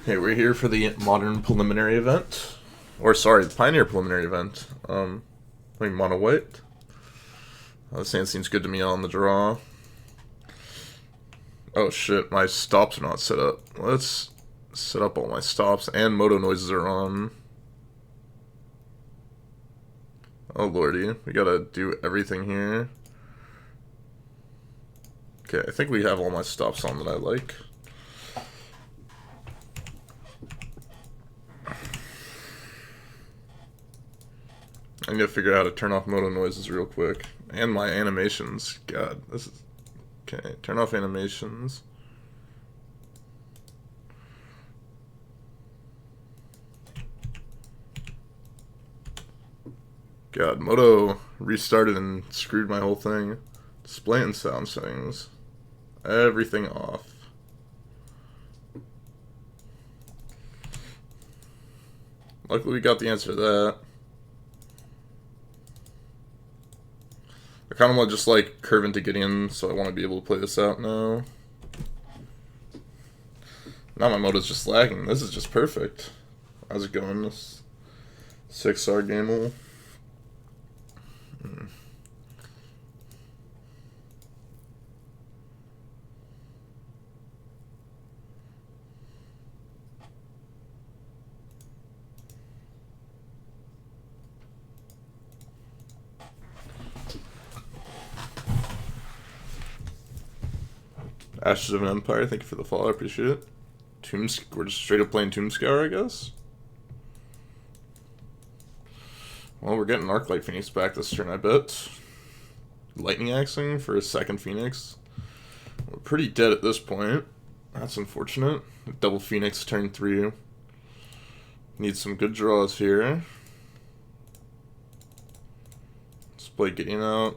Hey, we're here for the Modern Preliminary event. Or, sorry, the Pioneer Preliminary event. Playing Mono White. This hand seems good to me on the draw. Oh shit, my stops are not set up. Let's set up all my stops, and moto noises are on. Oh lordy, we gotta do everything here. Okay, I think we have all my stops on that I like. I need to figure out how to turn off moto noises real quick. And my animations. God, this is... Okay, turn off animations. God, moto restarted and screwed my whole thing. Display and sound settings. Everything off. Luckily we got the answer to that. I kind of want to just like curve into Gideon, so I want to be able to play this out now. Now my moto's just lagging. This is just perfect. How's it going? This 6-star game. Ashes of an Empire, thank you for the follow, I appreciate it. We're just straight up playing Tombscour, I guess. Well, we're getting Arclight Phoenix back this turn, I bet. Lightning Axing for a second Phoenix. We're pretty dead at this point. That's unfortunate. Double Phoenix turn 3. Need some good draws here. Let's play Gideon out.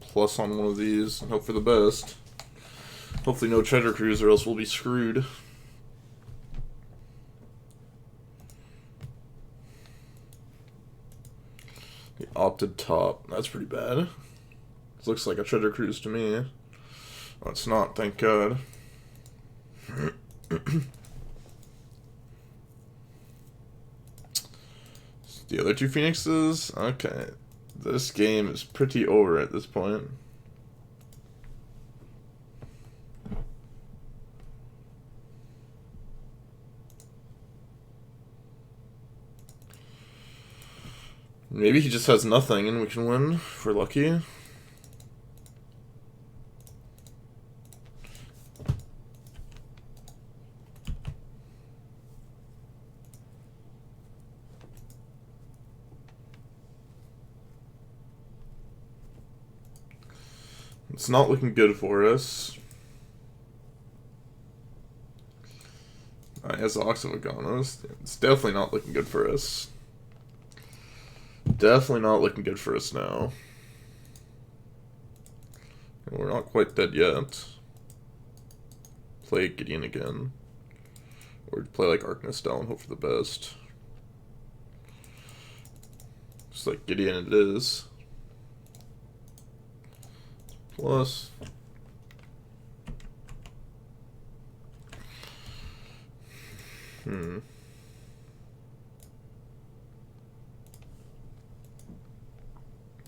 Plus on one of these and hope for the best. Hopefully no Treasure Cruise or else we'll be screwed. The opted top. That's pretty bad. This looks like a Treasure Cruise to me. Oh, it's not, thank God. The other two Phoenixes? Okay. This game is pretty over at this point. Maybe he just has nothing and we can win if we're lucky. It's not looking good for us. He has Ox of Aganos. It's definitely not looking good for us. Definitely not looking good for us now. And we're not quite dead yet. Play Gideon again. Or play like Arcanist style and hope for the best. Just like Gideon it is. Plus.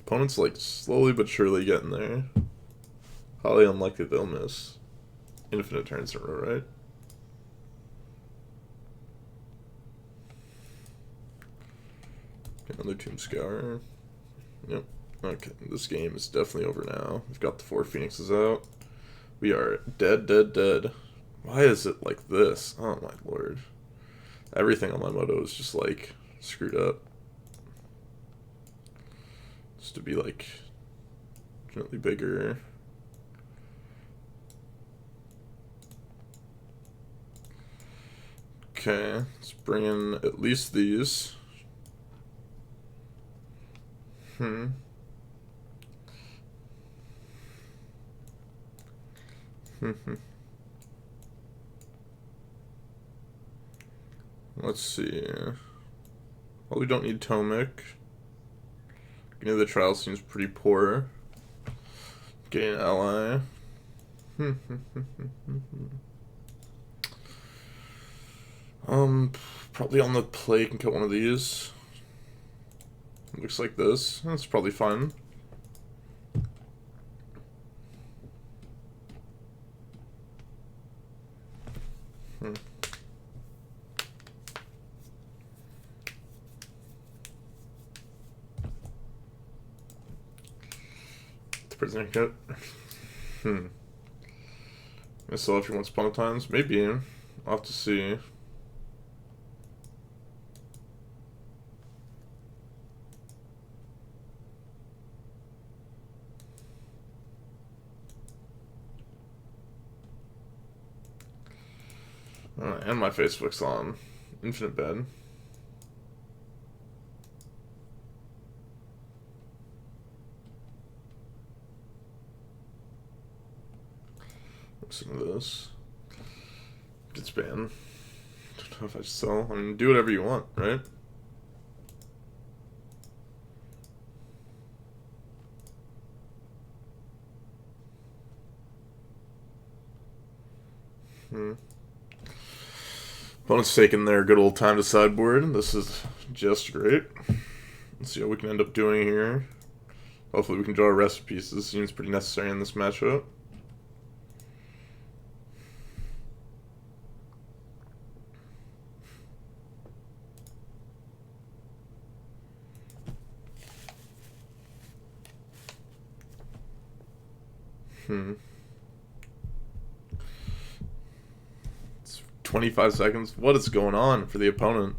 Opponent's like slowly but surely getting there. Highly unlikely they'll miss. Infinite turns in a row, right? Another Tombscour. Yep. Okay, this game is definitely over now. We've got the 4 Phoenixes out. We are dead, dead, dead. Why is it like this? Oh my lord. Everything on my moto is just like screwed up. Just to be like infinitely bigger. Okay, let's bring in at least these. Let's see. Well, we don't need Tomic. Beginning of the trial seems pretty poor. Getting an ally. Probably on the play can cut one of these. Looks like this. That's probably fine. The prisoner cut. I saw if you once upon a times. Maybe. I'll have to see. And my Facebook's on. Infinite bed. Listen to this. Gets banned. Don't know if I should sell. I mean, do whatever you want, right? Opponent's taking their good old time to sideboard. This is just great. Let's see what we can end up doing here. Hopefully we can draw a recipe. This seems pretty necessary in this matchup. It's 25 seconds. What is going on for the opponent?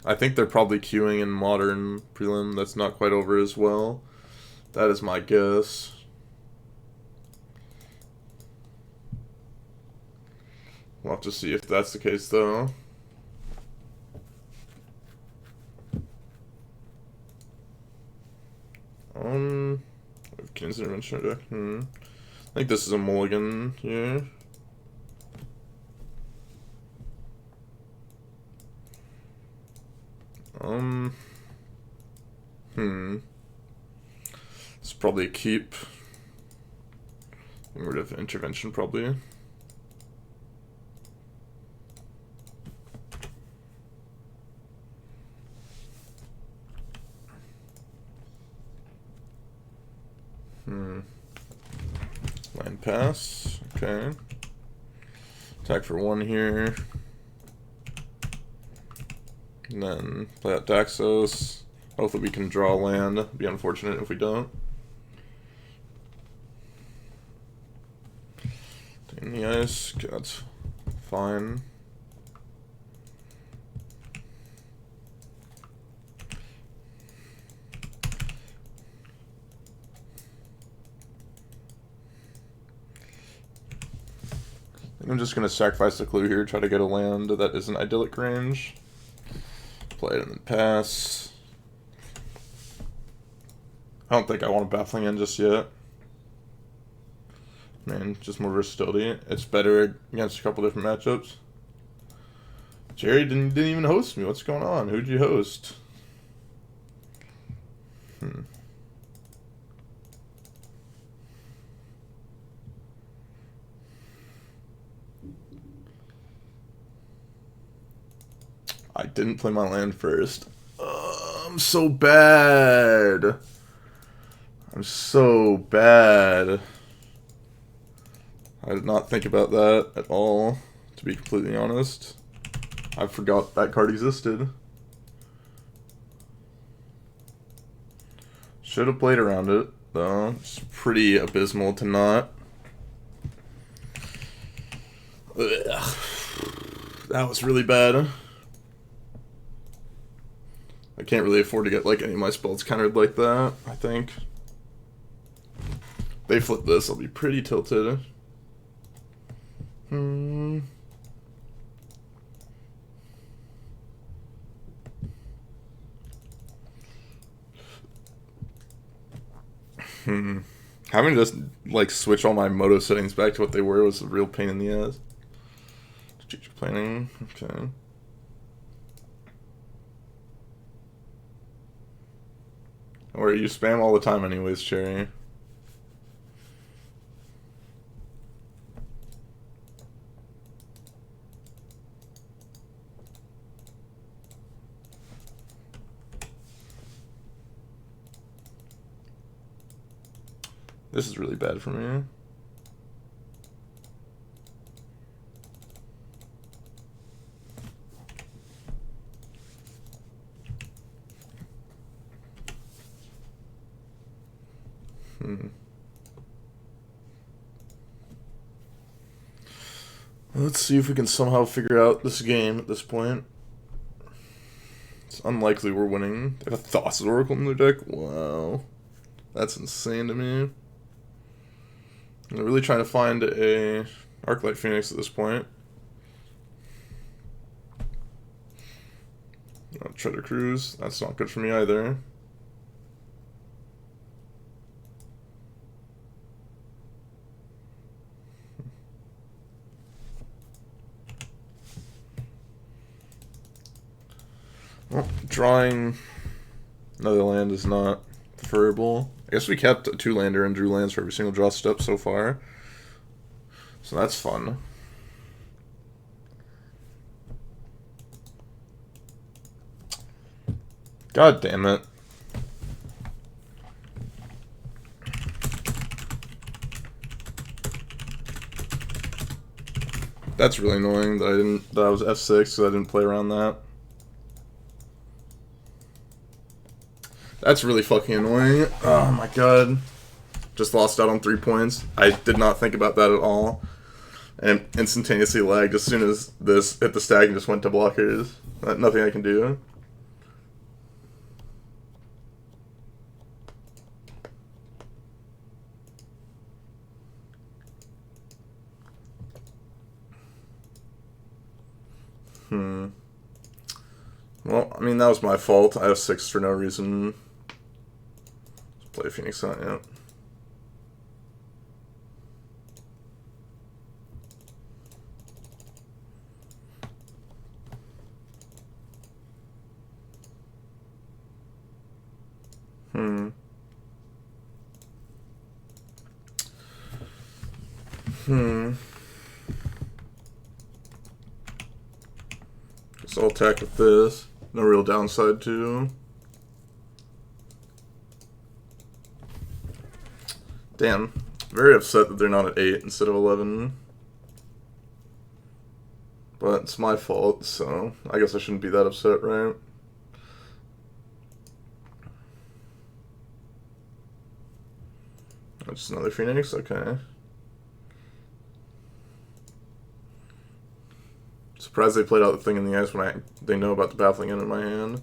I think they're probably queuing in Modern Prelim. That's not quite over as well. That is my guess. We'll have to see if that's the case, though. King's Intervention deck. I think this is a mulligan here. It's probably a keep. Get rid of intervention, probably. Land pass. Okay. Attack for 1 here. And then play out Daxos. Hopefully we can draw land. It'd be unfortunate if we don't. Taking the ice. Okay, that's fine. I'm just going to sacrifice the clue here, try to get a land that is an idyllic range. Play it and then pass. I don't think I want a Baffling End just yet. Man, just more versatility. It's better against a couple different matchups. Jerry didn't even host me. What's going on? Who'd you host? I didn't play my land first. I'm so bad. I'm so bad. I did not think about that at all, to be completely honest. I forgot that card existed. Should have played around it, though. It's pretty abysmal to not. Ugh. That was really bad. I can't really afford to get like any of my spells countered like that, I think. They flip this, I'll be pretty tilted. Having to just like switch all my moto settings back to what they were was a real pain in the ass. Strategic planning, okay. Or you spam all the time anyways, Cherry. This is really bad for me. Let's see if we can somehow figure out this game at this point. It's unlikely we're winning. They have a Thassa's Oracle in their deck? Wow. That's insane to me. I'm really trying to find a Arclight Phoenix at this point. Treasure Cruise. That's not good for me either. Well, drawing another land is not preferable. I guess we kept a 2-lander and drew lands for every single draw step so far. So that's fun. God damn it. That's really annoying that I was F6 because I didn't play around that. That's really fucking annoying. Oh my god. Just lost out on 3 points. I did not think about that at all. And instantaneously lagged as soon as this hit the stack and just went to blockers. Nothing I can do. Well, I mean, that was my fault. I have 6 for no reason. Let's play Phoenix out, yeah. Guess I'll attack with this. No real downside too. Damn. Very upset that they're not at 8 instead of 11. But it's my fault, so I guess I shouldn't be that upset, right? Just another Phoenix? Okay. Surprised they played out the thing in the ice when they know about the Baffling End in my hand.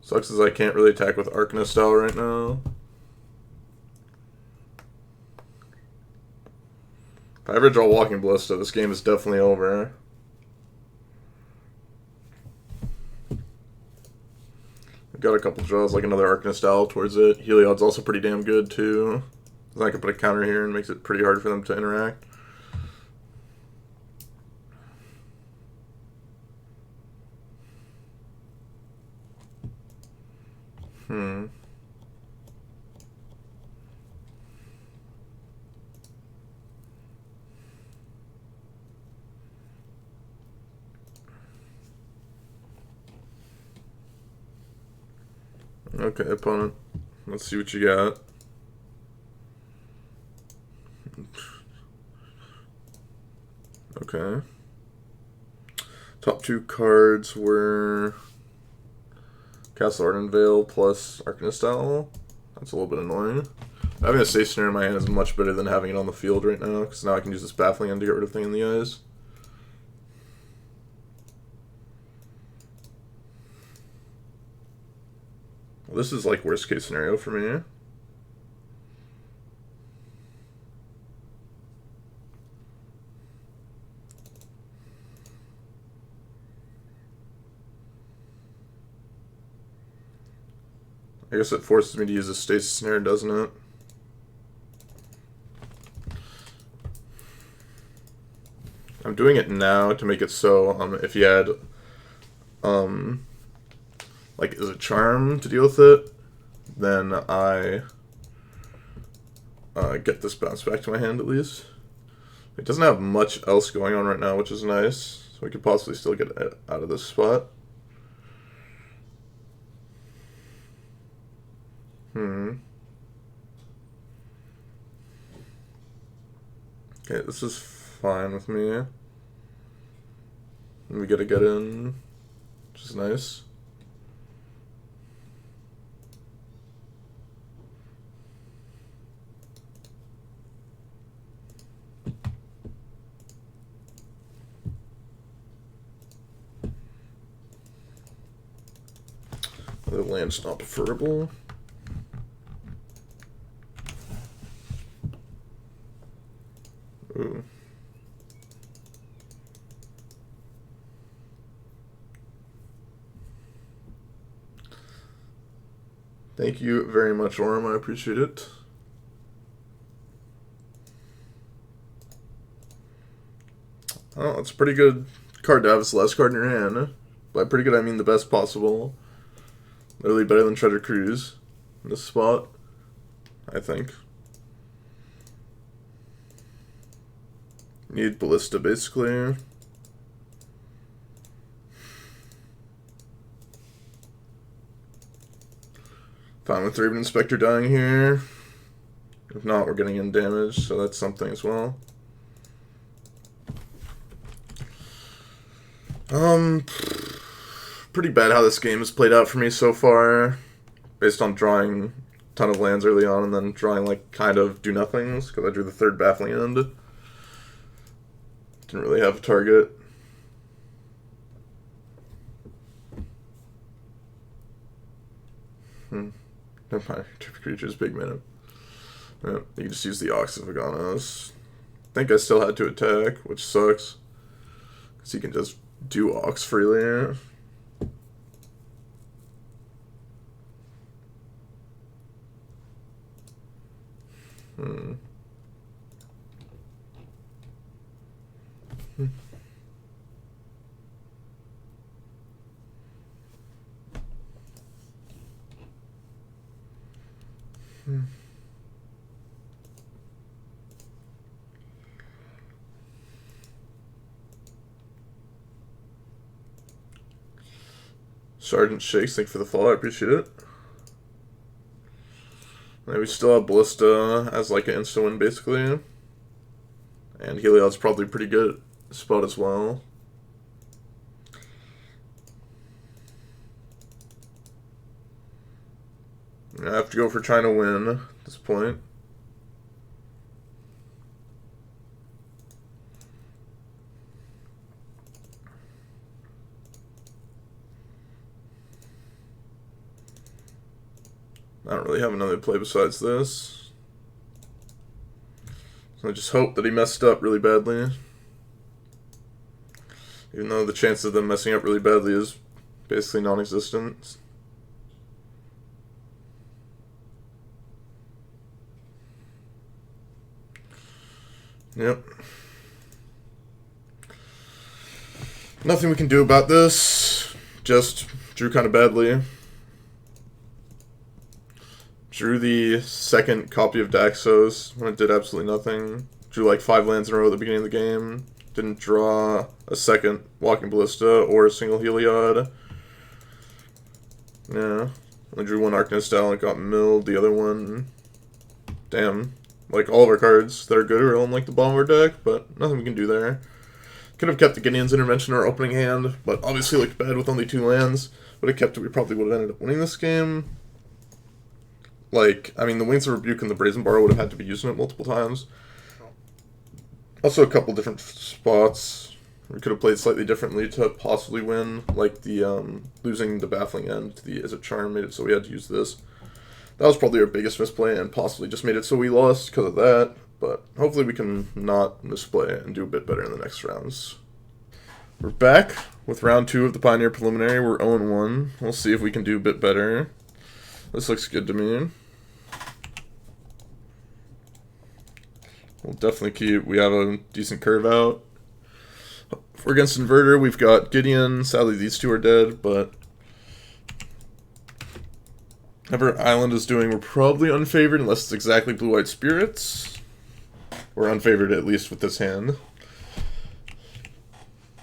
Sucks as I can't really attack with Arcanist style right now. If I ever draw Walking Ballista, this game is definitely over. I've got a couple draws, like another Arcanist style towards it. Heliod's also pretty damn good too. I can put a counter here and makes it pretty hard for them to interact. Okay, opponent. Let's see what you got. Okay. Top 2 cards were Castle Ardenvale plus Arcanist Owl. That's a little bit annoying. Having a safe snare in my hand is much better than having it on the field right now, because now I can use this Baffling End to get rid of Thing in the Eyes. Well, this is like worst case scenario for me. I guess it forces me to use a Stasis Snare, doesn't it? I'm doing it now to make it so, if you had, like, is a charm to deal with it, then I get this bounce back to my hand at least. It doesn't have much else going on right now, which is nice, so we could possibly still get it out of this spot. Okay, this is fine with me. We gotta get in, which is nice. The land's not preferable. Ooh. Thank you very much, Orm. I appreciate it. Oh, it's a pretty good card to have as the last card in your hand. By pretty good, I mean the best possible. Literally better than Treasure Cruise in this spot, I think. Need Ballista, basically. Fine with Raven Inspector dying here. If not, we're getting in damage, so that's something as well. Pretty bad how this game has played out for me so far, based on drawing a ton of lands early on and then drawing like kind of do nothings because I drew the third Baffling End. Didn't really have a target. Never mind. Terrific creatures, big mana. Yeah, you can just use the Ox of Aganos. I think I still had to attack, which sucks. Because you can just do Ox freely. Sergeant Shakes, thank you for the follow, I appreciate it. And we still have Ballista as like an insta win basically. And Heliod's probably pretty good spot as well. I have to go for trying to win at this point. I don't really have another play besides this. So I just hope that he messed up really badly. Even though the chance of them messing up really badly is basically non-existent. Yep. Nothing we can do about this. Just drew kind of badly. Drew the second copy of Daxos when it did absolutely nothing. Drew like 5 lands in a row at the beginning of the game. Didn't draw a second Walking Ballista or a single Heliod. Yeah. I drew 1 Arcanist out and got milled. The other one... Damn. Like, all of our cards that are good are on, like, the bottom of our deck, but nothing we can do there. Could have kept the Gideon's Intervention in our opening hand, but obviously looked bad with only 2 lands. Would have kept it, we probably would have ended up winning this game. Like, I mean, the Wings of Rebuke and the Brazen Bar would have had to be using it multiple times. Also, a couple different spots. We could have played slightly differently to possibly win, like the losing the Baffling End to the Is It Charm made it so we had to use this. That was probably our biggest misplay and possibly just made it so we lost because of that. But hopefully we can not misplay and do a bit better in the next rounds. We're back with round 2 of the Pioneer Preliminary. We're 0-1. We'll see if we can do a bit better. This looks good to me. We'll definitely keep... We have a decent curve out. For against Inverter, we've got Gideon. Sadly, these 2 are dead, but... Whatever Island is doing, we're probably unfavored unless it's exactly Blue-White Spirits. We're unfavored at least with this hand.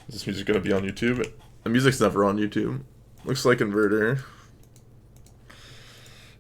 Is this music going to be on YouTube? The music's never on YouTube. Looks like Inverter.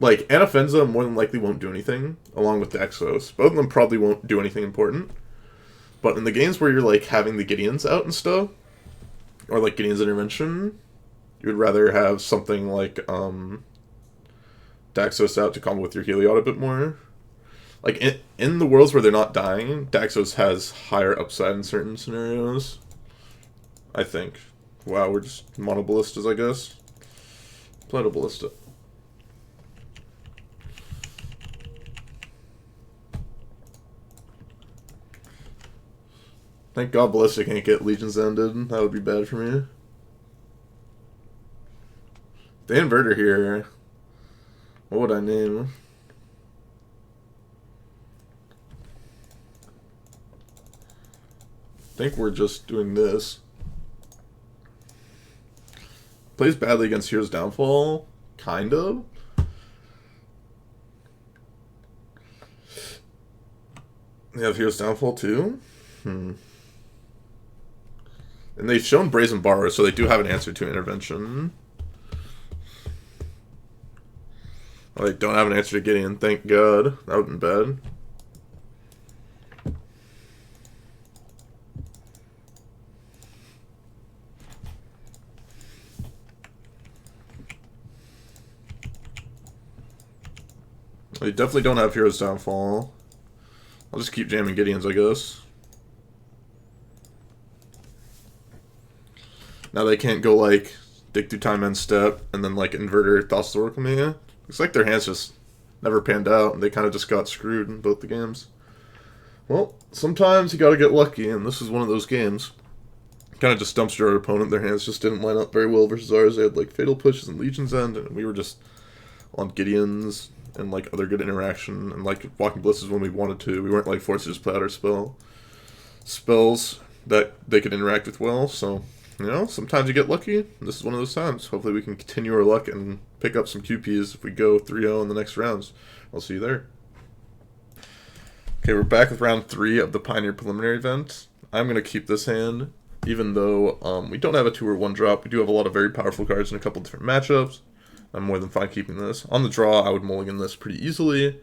Like, Anafenza more than likely won't do anything, along with Daxos. Both of them probably won't do anything important. But in the games where you're, like, having the Gideons out and stuff, or, like, Gideon's Intervention, you would rather have something like, Daxos out to combo with your Heliod a bit more. Like, in the worlds where they're not dying, Daxos has higher upside in certain scenarios. I think. Wow, we're just monoballistas, I guess. Planoballista. Thank God Ballista can't get Legions ended. That would be bad for me. The Inverter here. What would I name? I think we're just doing this. Plays badly against Hero's Downfall. Kind of. They have Hero's Downfall too? And they've shown Brazen Borrower, so they do have an answer to Intervention. Well, they don't have an answer to Gideon, thank God. That would have been bad. They definitely don't have Hero's Downfall. I'll just keep jamming Gideons, I guess. Now they can't go, like, dig through time end step, and then, like, Inverter Thoughts Oracle me. Looks like their hands just never panned out, and they kind of just got screwed in both the games. Well, sometimes you gotta get lucky, and this is one of those games. Kind of just dumpster our opponent. Their hands just didn't line up very well versus ours. They had, like, Fatal Pushes and Legion's End, and we were just on Gideons and, like, other good interaction, and, like, Walking Blisters when we wanted to. We weren't, like, forced to just play out our spells that they could interact with well, so... You know, sometimes you get lucky. This is one of those times. Hopefully we can continue our luck and pick up some QPs if we go 3-0 in the next rounds. I'll see you there. Okay, we're back with round 3 of the Pioneer Preliminary event. I'm going to keep this hand, even though we don't have a 2 or 1 drop. We do have a lot of very powerful cards in a couple different matchups. I'm more than fine keeping this. On the draw, I would mulligan this pretty easily.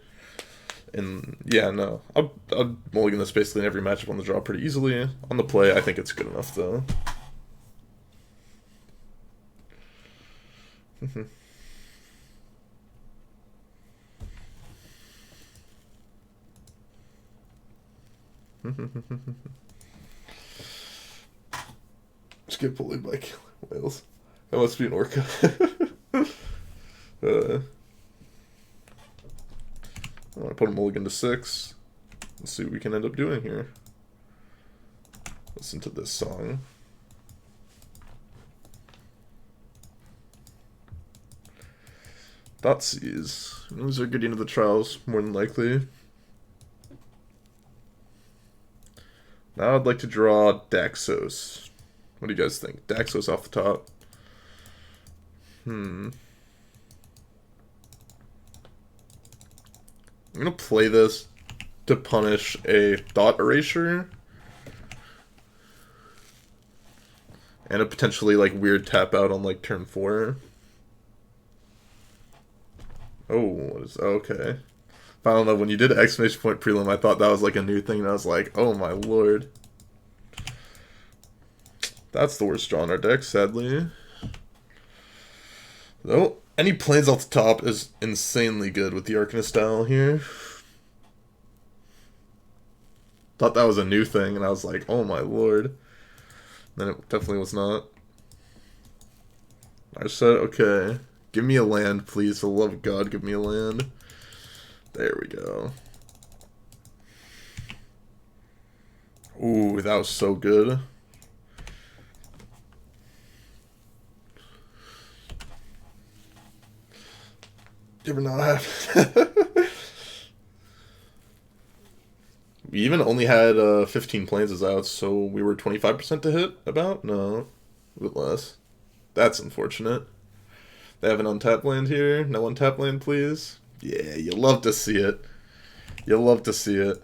And yeah, no, I'd mulligan this basically in every matchup on the draw pretty easily. On the play, I think it's good enough, though. Just get bullied by killer whales. That must be an orca. I want to put a mulligan to 6. Let's see what we can end up doing here. Listen to this song. Dotsies. These are getting into the trials, more than likely. Now I'd like to draw Daxos. What do you guys think? Daxos off the top. I'm going to play this to punish a Thought Erasure. And a potentially, like, weird tap out on, like, turn 4. Oh, what is... Okay. I don't know, when you did exclamation point prelim, I thought that was, like, a new thing, and I was like, oh my lord. That's the worst draw in our deck, sadly. Though, any planes off the top is insanely good with the Arcanist style here. Thought that was a new thing, and I was like, oh my lord. Then it definitely was not. I said, okay, give me a land, please. For the love of God, give me a land. There we go. Ooh, that was so good. You ever not have... We even only had 15 planes out, so we were 25% to hit, about? No, a bit less. That's unfortunate. They have an untapped land here. No untapped land, please. Yeah, you love to see it. You love to see it.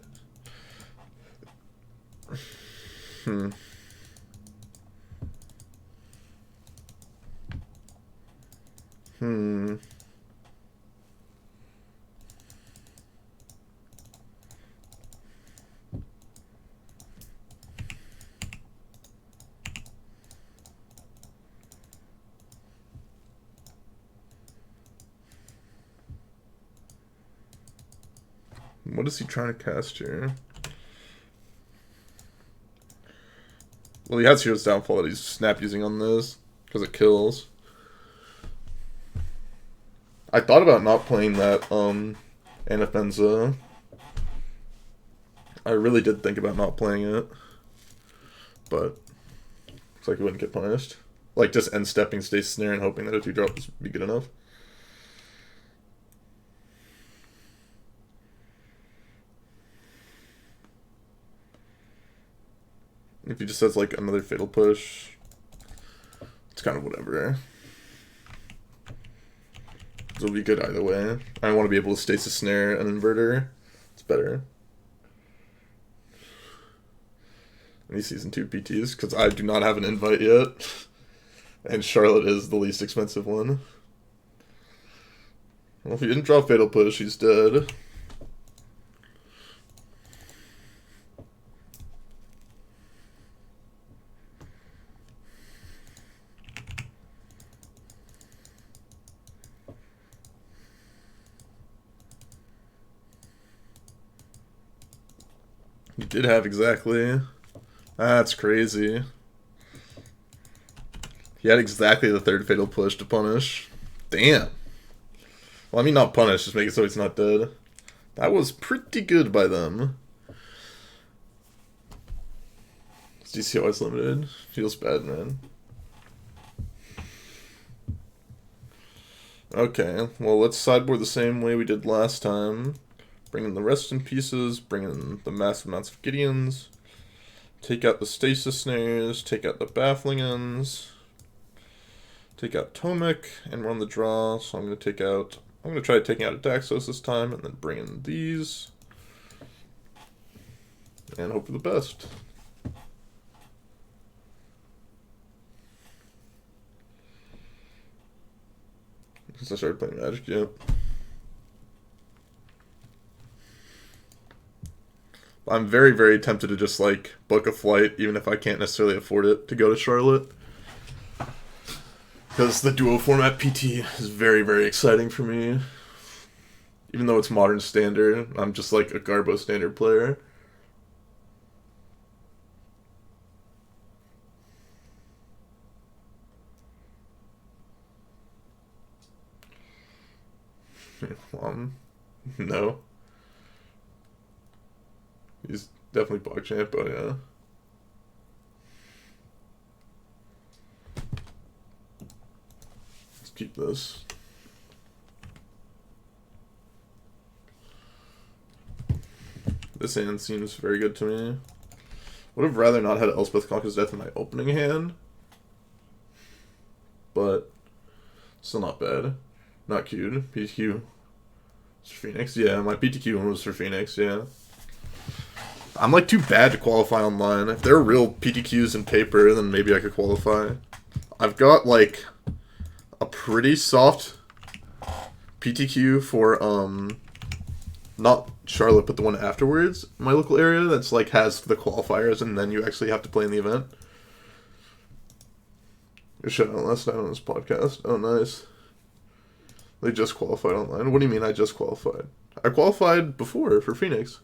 What is he trying to cast here? Well, he has Hero's Downfall that he's snap using on this, because it kills. I thought about not playing that, Anafenza. I really did think about not playing it. But, looks like he wouldn't get punished. Like, just end-stepping Stasis Snare and hoping that a 2-drop would be good enough. If he just has, like, another Fatal Push, it's kind of whatever. It'll be good either way. I want to be able to Stasis Snare an Inverter. It's better. Any Season 2 PTs, because I do not have an invite yet. And Charlotte is the least expensive one. Well, if he didn't draw Fatal Push, he's dead. You did have exactly. That's crazy. He had exactly the 3rd Fatal Push to punish. Damn. Well, I mean not punish, just make it so he's not dead. That was pretty good by them. DCOS limited. Feels bad, man. Okay, well let's sideboard the same way we did last time. Bring in the rest in pieces, bring in the massive amounts of Gideons, take out the Stasis Snares, take out the Baffling Ends, take out Tomic, and run the draw. So I'm going to try taking out a Daxos this time, and then bring in these, and hope for the best. Since I started playing Magic, yeah. I'm very, very tempted to just, like, book a flight, even if I can't necessarily afford it, to go to Charlotte. Because the duo format PT is very, very exciting for me. Even though it's modern standard, I'm just, like, a Garbo standard player. No. He's definitely PogChamp, but yeah. Let's keep this. This hand seems very good to me. Would have rather not had Elspeth Conquer's Death in my opening hand. But still not bad. Not queued. PTQ. It's for Phoenix. Yeah, my PTQ one was for Phoenix, yeah. I'm like too bad to qualify online. If there were real PTQs in paper, then maybe I could qualify. I've got like a pretty soft PTQ for not Charlotte, but the one afterwards in my local area that's like has the qualifiers and then you actually have to play in the event. Your shout out last night on this podcast. Oh, nice. They just qualified online. What do you mean I just qualified? I qualified before for Phoenix.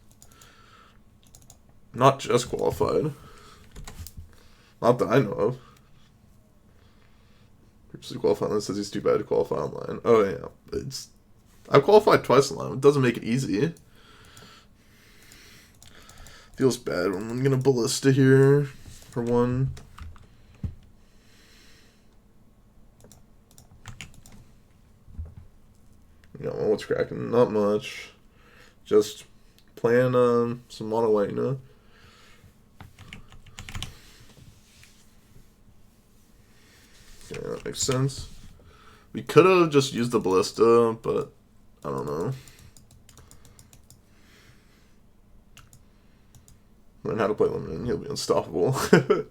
Not just qualified. Not that I know of. Previously qualified online says he's too bad to qualify online. Oh yeah. I've qualified twice online. It doesn't make it easy. Feels bad when I'm gonna ballista here for one. You know, what's cracking? Not much. Just playing some mono white, you know? Yeah, that makes sense. We could have just used the ballista, but I don't know. Learn how to play limited and he'll be unstoppable. I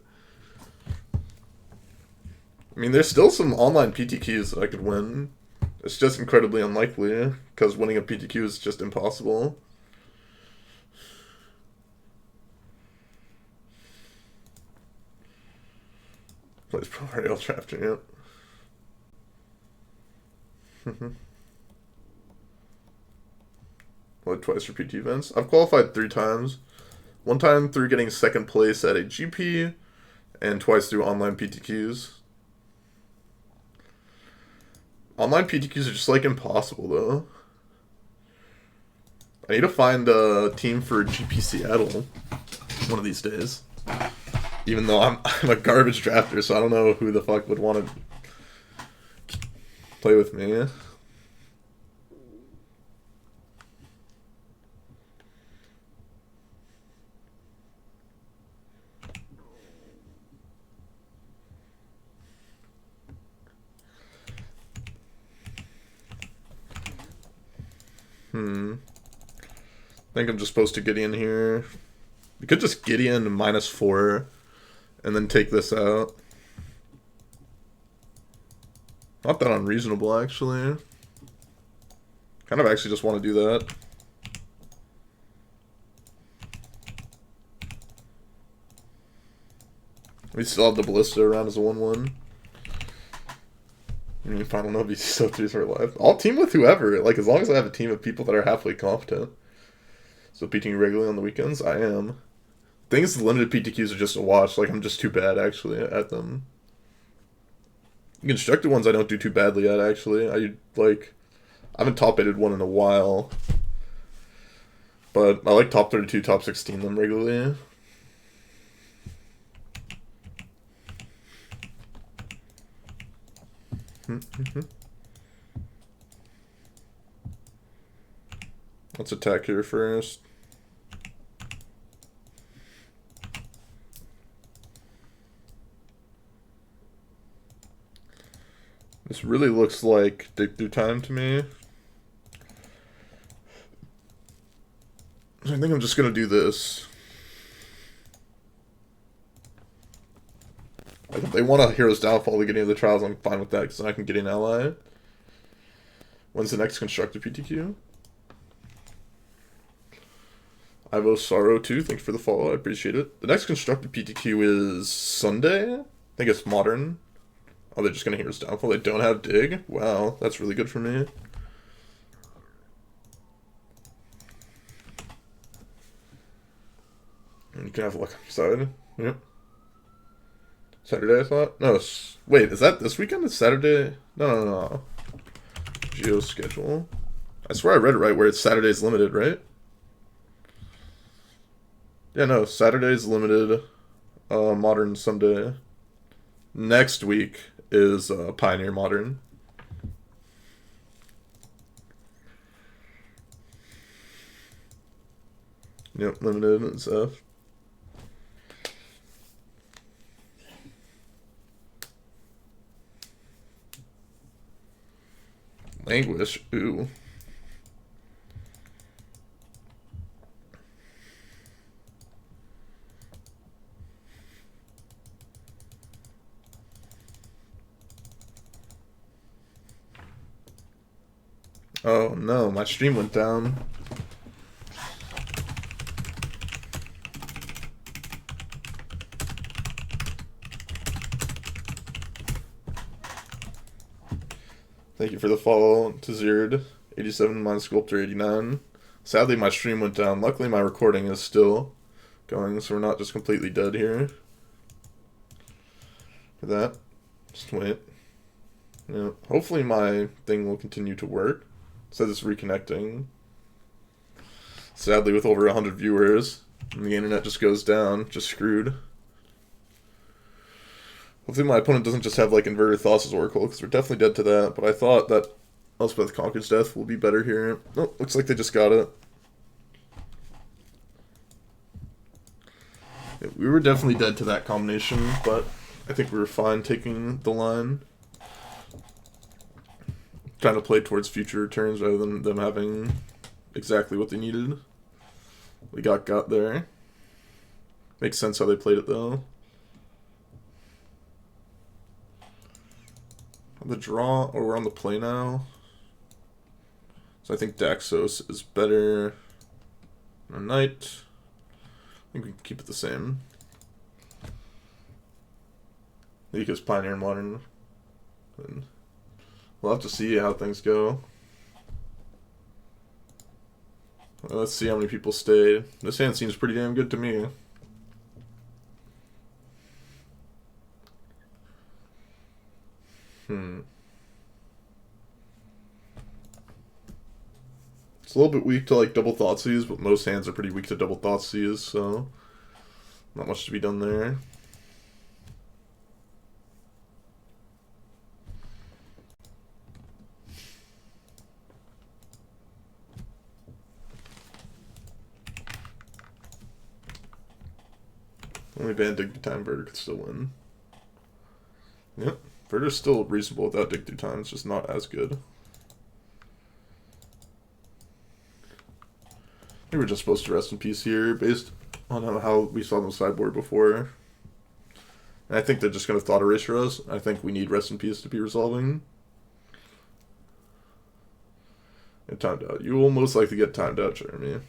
mean, there's still some online PTQs that I could win. It's just incredibly unlikely, because winning a PTQ is just impossible. Plays Primordial Chapter, yep. Like twice for PT events. I've qualified 3 times. One time through getting second place at a GP, and twice through online PTQs. Online PTQs are just like impossible though. I need to find a team for GP Seattle one of these days. Even though I'm a garbage drafter, so I don't know who the fuck would want to play with me. I think I'm just supposed to Gideon here. We could just Gideon -4 and then take this out. Not that unreasonable, actually. Kind of actually just want to do that. We still have the Ballista around as a 1-1. I mean, final no BC 3s are alive. I'll team with whoever, like, as long as I have a team of people that are halfway competent. So beating regularly on the weekends, I am. Things the limited PTQs are just a watch. Like, I'm just too bad, actually, at them. The constructed ones I don't do too badly at, actually. I haven't top-8'd one in a while. But I like top 32, top 16 them regularly. Let's attack here first. This really looks like dig through time to me. I think I'm just gonna do this. Like, if they want a Hero's Downfall to get into the trials, I'm fine with that, because then I can get an ally. When's the next constructed PTQ? Ivo Sorrow 2, thank you for the follow, I appreciate it. The next constructed PTQ is Sunday? I think it's Modern. Oh, they're just gonna Hero's Downfall. They don't have Dig? Wow, that's really good for me. And you can have luck on your side. Yep. Saturday, I thought? No, wait, is that this weekend? It's Saturday? No. Geo schedule. I swear I read it right where it's Saturday's limited, right? Yeah, no, Saturday's limited. Modern Sunday. Next week is Pioneer Modern. Yep, limited and stuff. Languish, ooh. Oh no, my stream went down. Thank you for the follow to Zerd. 87 minus Sculptor 89. Sadly, my stream went down. Luckily, my recording is still going, so we're not just completely dead here. For that, just wait. Yeah, hopefully my thing will continue to work. It says it's reconnecting. Sadly, with over 100 viewers, and the internet just goes down, just screwed. Hopefully my opponent doesn't just have like Inverter Thassa's Oracle, because we're definitely dead to that, but I thought that Elspeth Conquer's Death will be better here. Oh, looks like they just got it. Yeah, we were definitely dead to that combination, but I think we were fine taking the line. Trying to play towards future turns rather than them having exactly what they needed. We got there. Makes sense how they played it though. The draw, or we're on the play now. So I think Daxos is better than a knight. I think we can keep it the same. Because Pioneer Modern. And we'll have to see how things go. Well, let's see how many people stayed. This hand seems pretty damn good to me. It's a little bit weak to like double Thoughtseize, but most hands are pretty weak to double Thoughtseize, so not much to be done there. Only Van Dig Through Time Inverter could still win. Yep, Inverter's still reasonable without Dig Through Time, it's just not as good. We were just supposed to rest in peace here, based on how we saw them sideboard before. And I think they're just going to Thought Eraser us. I think we need rest in peace to be resolving. And timed out. You will most likely get timed out, Jeremy.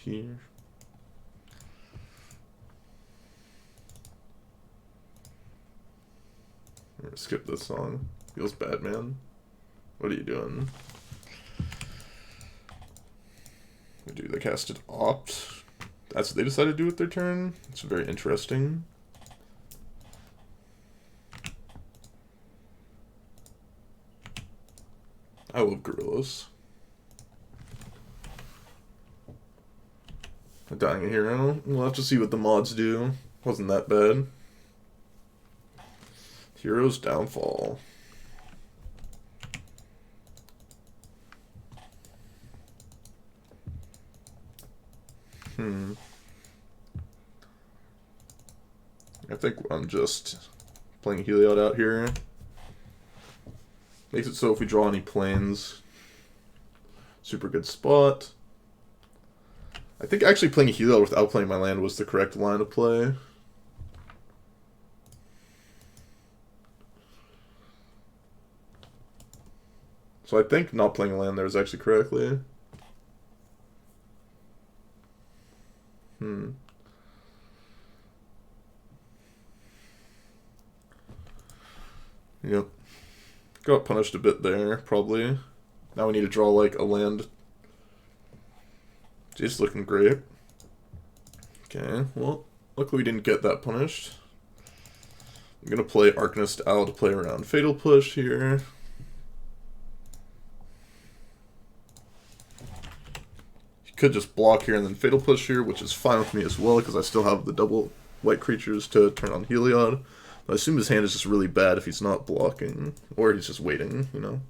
Here. I'm gonna skip this song. Feels bad, man. What are you doing? We do the casted opt. That's what they decided to do with their turn. It's very interesting. I love gorillas. A dying hero. We'll have to see what the mods do. Wasn't that bad. Hero's Downfall. I think I'm just playing Heliod out here. Makes it so if we draw any planes, super good spot. I think actually playing Heliod without playing my land was the correct line of play. So I think not playing a land there is actually correctly. Yep. Got punished a bit there, probably. Now we need to draw like a land. Just looking great. Okay, well, luckily we didn't get that punished. I'm gonna play Arcanist Owl to play around Fatal Push here. You could just block here and then Fatal Push here, which is fine with me as well, because I still have the double white creatures to turn on Heliod. I assume his hand is just really bad if he's not blocking, or he's just waiting, you know.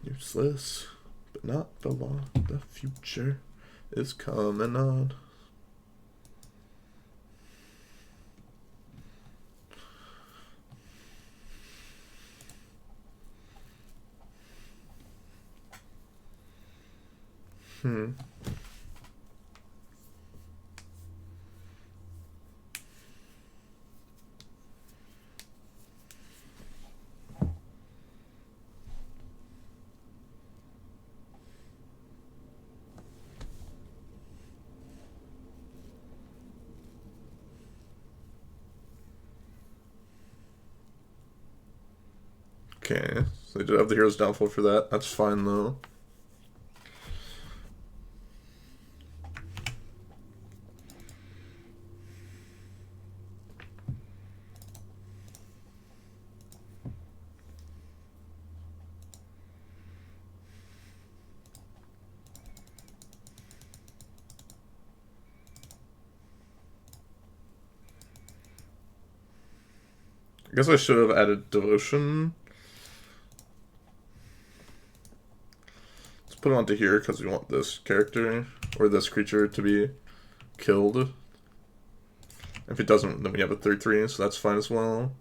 Useless, but not for long. The future is coming on. Okay, so they did have the Hero's Downfall for that. That's fine, though. I guess I should have added Devotion. Put it onto here because we want this character or this creature to be killed. If it doesn't, then we have a 3/3, so that's fine as well.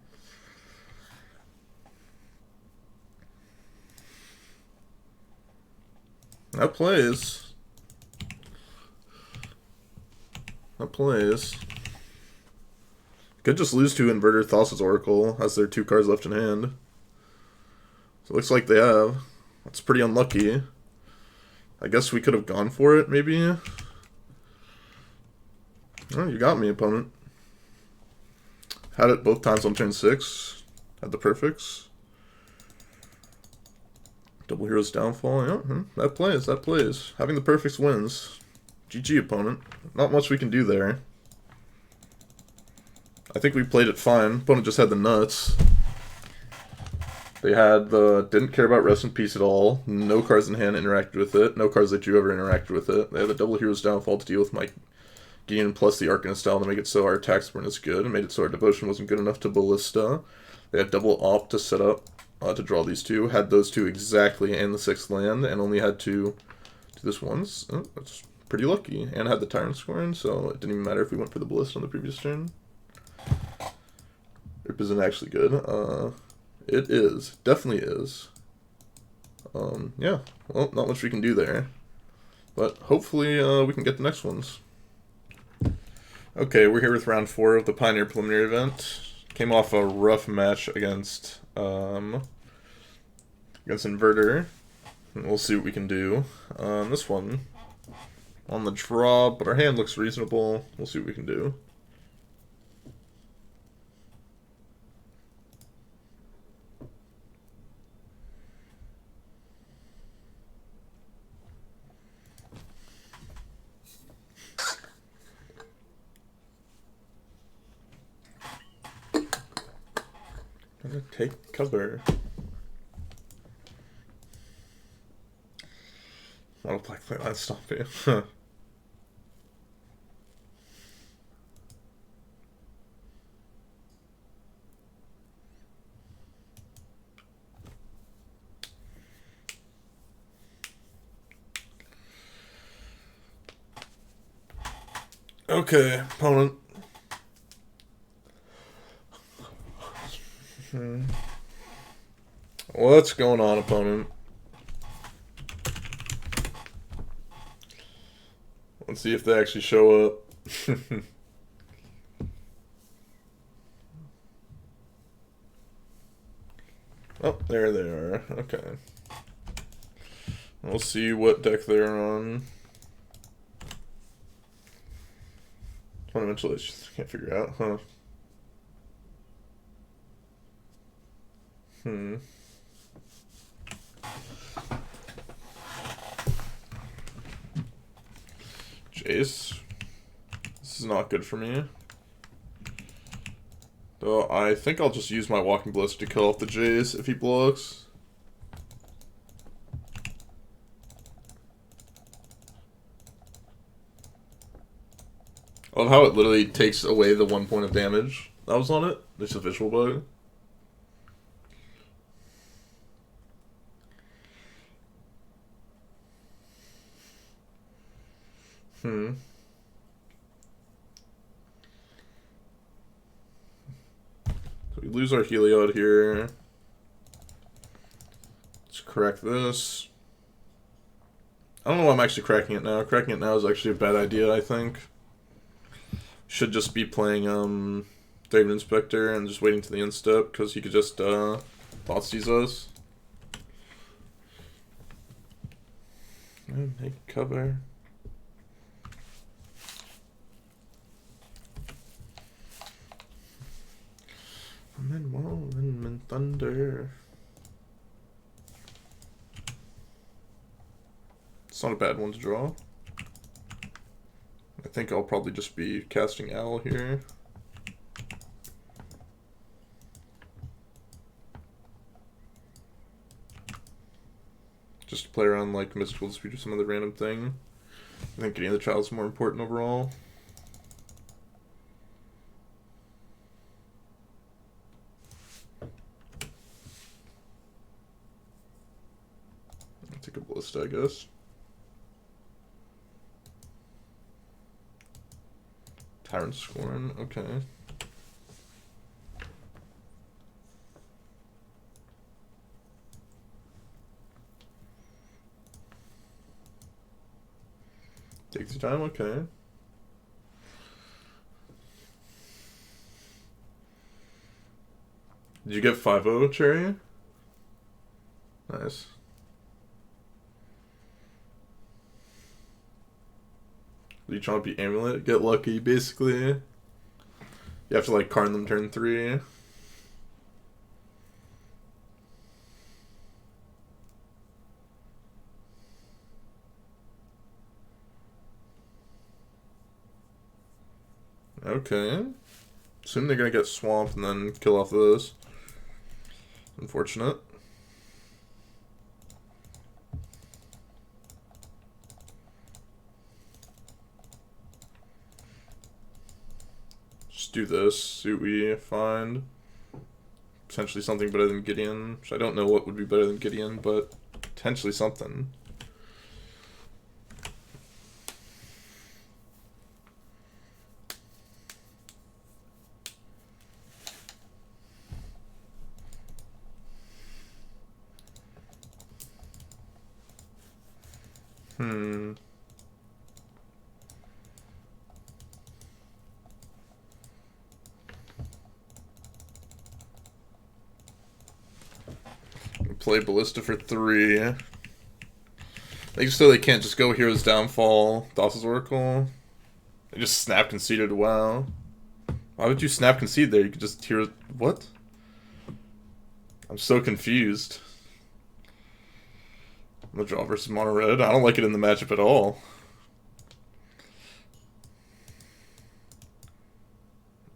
That plays. That plays. Could just lose to Inverter, Thassa's Oracle, as their 2 cards left in hand. So it looks like they have. That's pretty unlucky. I guess we could have gone for it, maybe? Oh, you got me, opponent. Had it both times on turn 6. Had the perfects. Double Hero's Downfall. Yeah, that plays, that plays. Having the perfects wins. GG, opponent. Not much we can do there. I think we played it fine. Opponent just had the nuts. They had the... didn't care about Rest in Peace at all. No cards in hand interacted with it. No cards that you ever interacted with it. They had the Double Hero's Downfall to deal with my Gideon plus the Arcanist style to make it so our attack sprint is good, and made it so our Devotion wasn't good enough to Ballista. They had double Op to set up to draw these 2. Had those 2 exactly and the 6th land, and only had to do this once. Oh, that's pretty lucky. And had the Tyrant scoring, so it didn't even matter if we went for the Ballista on the previous turn. Rip isn't actually good. It is. Definitely is. Yeah. Well, not much we can do there. But hopefully we can get the next ones. Okay, we're here with round 4 of the Pioneer Preliminary event. Came off a rough match against Inverter. And we'll see what we can do. This one on the draw, but our hand looks reasonable. We'll see what we can do. Gonna take cover. I'll play that stop you. Okay, opponent. What's going on, opponent? Let's see if they actually show up. Oh, there they are. Okay. We'll see what deck they're on. Fundamental issues. Can't figure out, huh? Jace. This is not good for me. Though I think I'll just use my Walking Ballista to kill off the Jace if he blocks. I love how it literally takes away the 1 point of damage that was on it. There's a visual bug. So we lose our Heliod here. Let's crack this. I don't know why I'm actually cracking it now. Cracking it now is actually a bad idea, I think. Should just be playing David Inspector and just waiting to the end step, because he could just Thoughtseize us. And make cover. And then Wallen and Thunder. It's not a bad one to draw. I think I'll probably just be casting Owl here. Just to play around like Mystical Dispute or some other random thing. I think getting the child is more important overall. I'll take a Ballista, I guess. Tyrant Scorn, okay. Takes your time, okay. Did you get 5-0, Cherry? Nice. You trying to be Amulet? Get lucky, basically. You have to, like, card them turn 3. Okay. Assume they're gonna get swamped and then kill off those. Unfortunate. Just do this. See what we find. Potentially something better than Gideon. Which I don't know what would be better than Gideon, but potentially something. Play Ballista for 3. Like, so they can't just go Hero's Downfall, Thassa's Oracle. They just snap conceded a WoW. Why would you snap concede there? You could just Hero... What? I'm so confused. I'm gonna draw versus Mono Red. I don't like it in the matchup at all.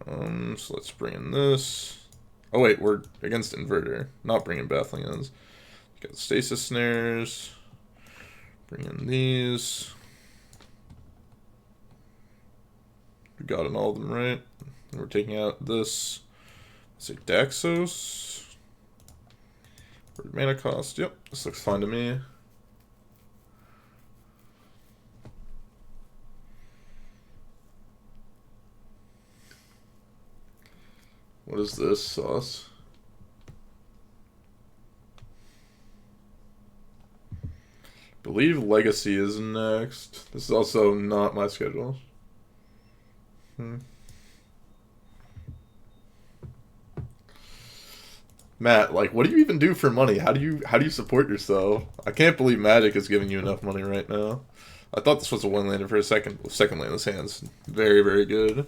So let's bring in this. Oh wait, we're against Inverter, not bringing Bathlions. Got the Stasis Snares. Bring in these. We got in all of them right. And we're taking out this. Let's say Daxos. For mana cost. Yep, this looks fine to me. What is this sauce? Believe Legacy is next. This is also not my schedule. Matt, like, what do you even do for money? How do you support yourself? I can't believe Magic is giving you enough money right now. I thought this was a one-lander for a second landless hands. Very, very good.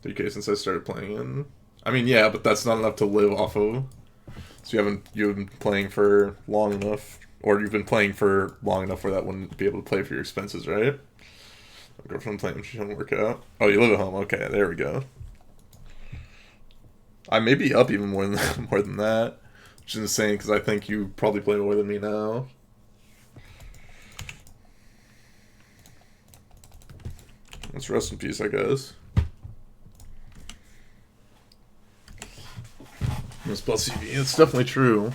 $3K since I started playing in. I mean, yeah, but that's not enough to live off of. So you've been playing for long enough, or you've been playing for long enough where that wouldn't be able to pay for your expenses, right? My girlfriend playing, she doesn't work out. Oh, you live at home. Okay, there we go. I may be up even more than that, which is insane because I think you probably play more than me now. Let's rest in peace, I guess. Plus CV. It's definitely true.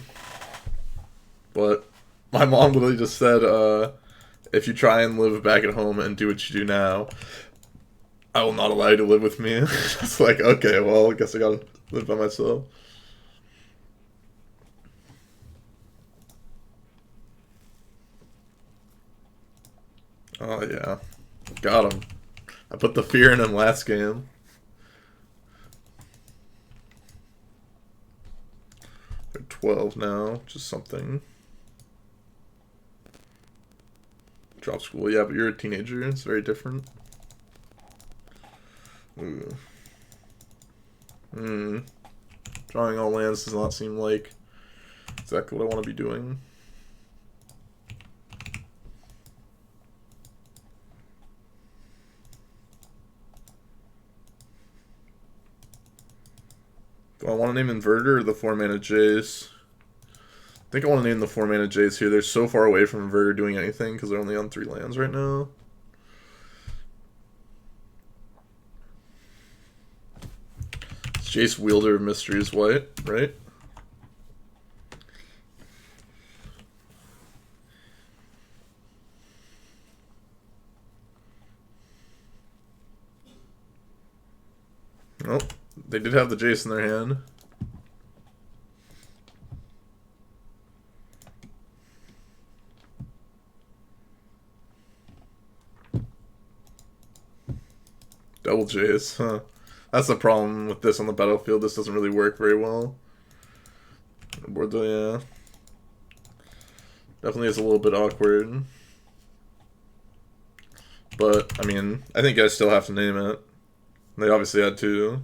But my mom literally just said, if you try and live back at home and do what you do now, I will not allow you to live with me. It's like, okay, well, I guess I gotta live by myself. Oh, yeah. Got him. I put the fear in him last game. They're 12 now, just something. Drop school, yeah, but you're a teenager, it's very different. Ooh. Drawing all lands does not seem like exactly what I want to be doing. Do I want to name Inverter or the 4-mana Jace? I think I want to name the 4-mana Jace here. They're so far away from Inverter doing anything because they're only on 3 lands right now. It's Jace, Wielder of Mysteries, white, right? Oh, they did have the Jace in their hand. Double Jace, huh? That's the problem with this on the battlefield. This doesn't really work very well. Board though, yeah. Definitely is a little bit awkward. But, I mean, I think I still have to name it. They obviously had to.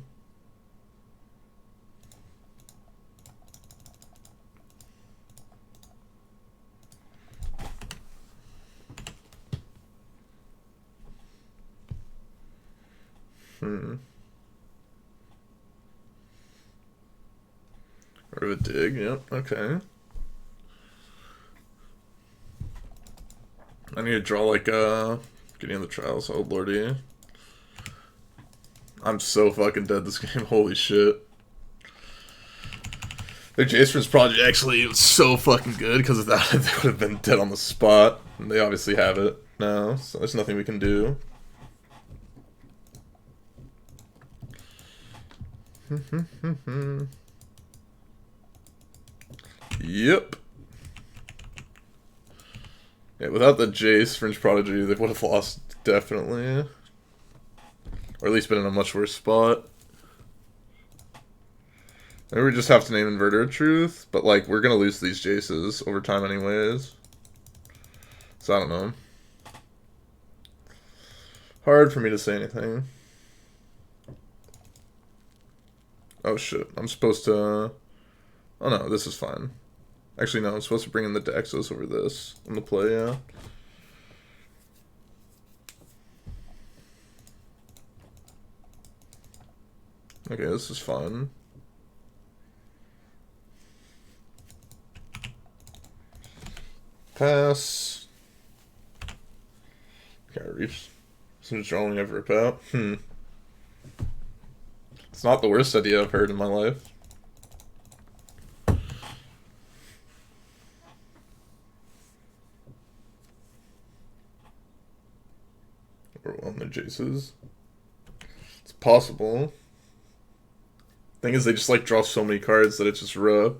Or a dig, yep, okay. I need to draw like getting in the trials, oh lordy. I'm so fucking dead this game, holy shit. Their Jason's project actually was so fucking good because of that they would have been dead on the spot. And they obviously have it now, so there's nothing we can do. Yep. Yeah, without the Jace, Fringe Prodigy, they would have lost, definitely. Or at least been in a much worse spot. Maybe we just have to name Inverter Truth, but like, we're gonna lose these Jaces over time anyways. So I don't know. Hard for me to say anything. Oh shit, I'm supposed to... Oh no, this is fine. Actually no, I'm supposed to bring in the Daxos over this on the play, yeah. Okay, this is fun. Pass. Can't reach. Some drawing I've rip out. It's not the worst idea I've heard in my life. Or on the Jaces. It's possible. Thing is, they just like draw so many cards that it's just rough.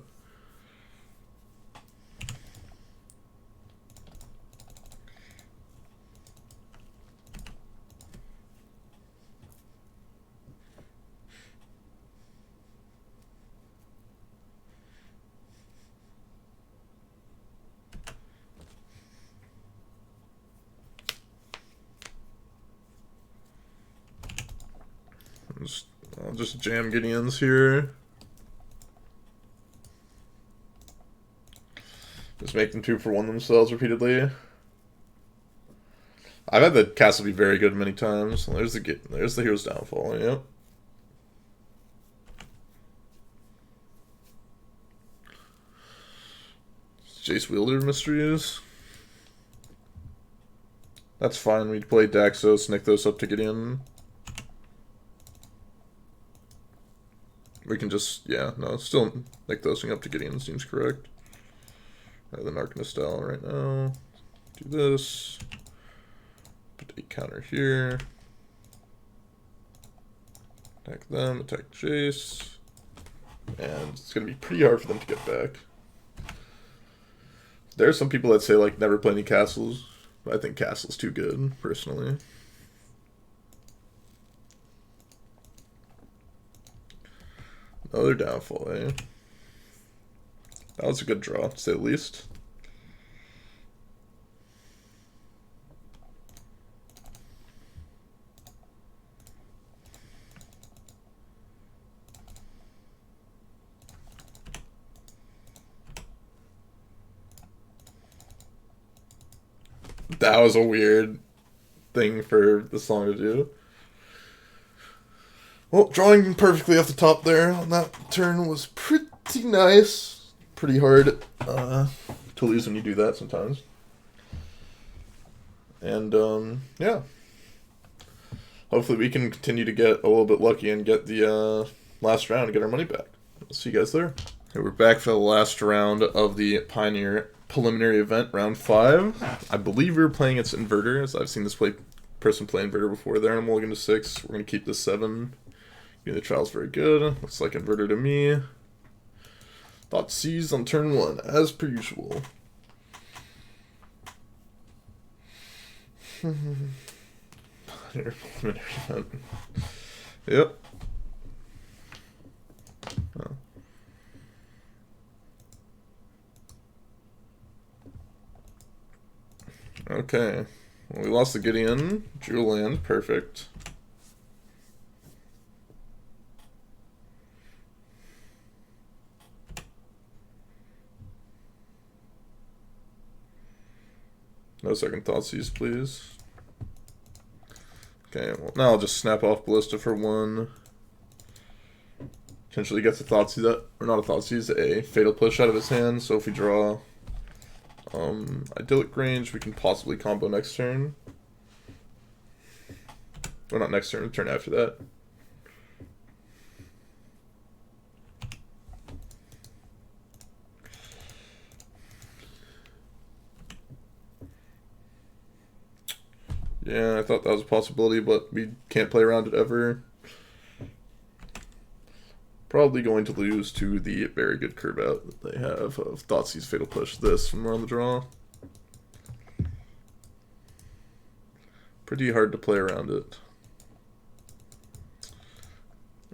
I'll just jam Gideons here. Just make them 2-for-1 themselves repeatedly. I've had the castle be very good many times. There's the hero's downfall, yep. Jace Wielder Mysteries. That's fine, we play Daxos, nick those up to Gideon. We can just, yeah, no, still nick those up to Gideon seems correct. Rather than Arcanist style right now. Do this. Put a counter here. Attack them, attack Jace. And it's going to be pretty hard for them to get back. There are some people that say, like, never play any castles. But I think castle's too good, personally. Another downfall, eh? That was a good draw, to say the least. That was a weird thing for the song to do. Well, drawing perfectly off the top there on that turn was pretty nice. Pretty hard to lose when you do that sometimes. And, yeah. Hopefully we can continue to get a little bit lucky and get the last round and get our money back. I'll see you guys there. Okay, we're back for the last round of the Pioneer preliminary event, round 5. I believe we were playing its Inverter, as I've seen this person play Inverter before. There, I'm mulligan to 6. We're going to keep the 7. The trial's very good. Looks like Inverter to me. Thought seized on turn 1, as per usual. Your preliminary event. Yep. Oh. Okay. Well, we lost the Gideon. Drew land. Perfect. No second thoughts, please. Okay, well, now I'll just snap off Ballista for 1. Potentially gets a Thoughtseize that, or not a Thoughtseize, a Fatal Push out of his hand, so if we draw Idyllic Range, we can possibly combo next turn. Or not next turn, the turn after that. Yeah, I thought that was a possibility, but we can't play around it ever. Probably going to lose to the very good curve out that they have of Thoughtseize Fatal Push this when we're on the draw. Pretty hard to play around it.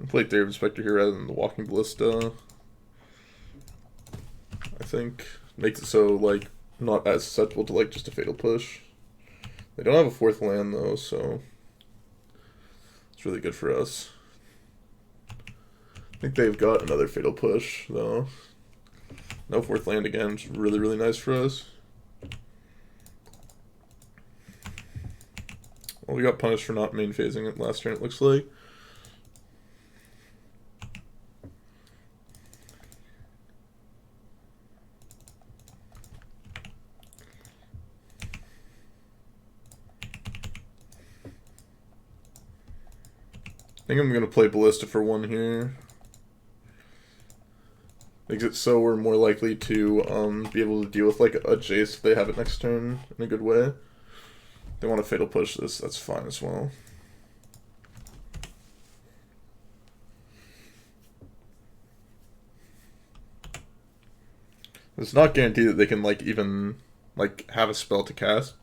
I'll play Theory of Inspector here rather than the Walking Ballista. I think makes it so like not as susceptible to like just a Fatal Push. They don't have a 4th land though, so it's really good for us. I think they've got another Fatal Push, though. No 4th land again, which is really, really nice for us. Well, we got punished for not main phasing it last turn, it looks like. I think I'm going to play Ballista for 1 here. Makes it so we're more likely to be able to deal with like a Jace if they have it next turn in a good way. If they want to Fatal Push this, that's fine as well. It's not guaranteed that they can like even like have a spell to cast.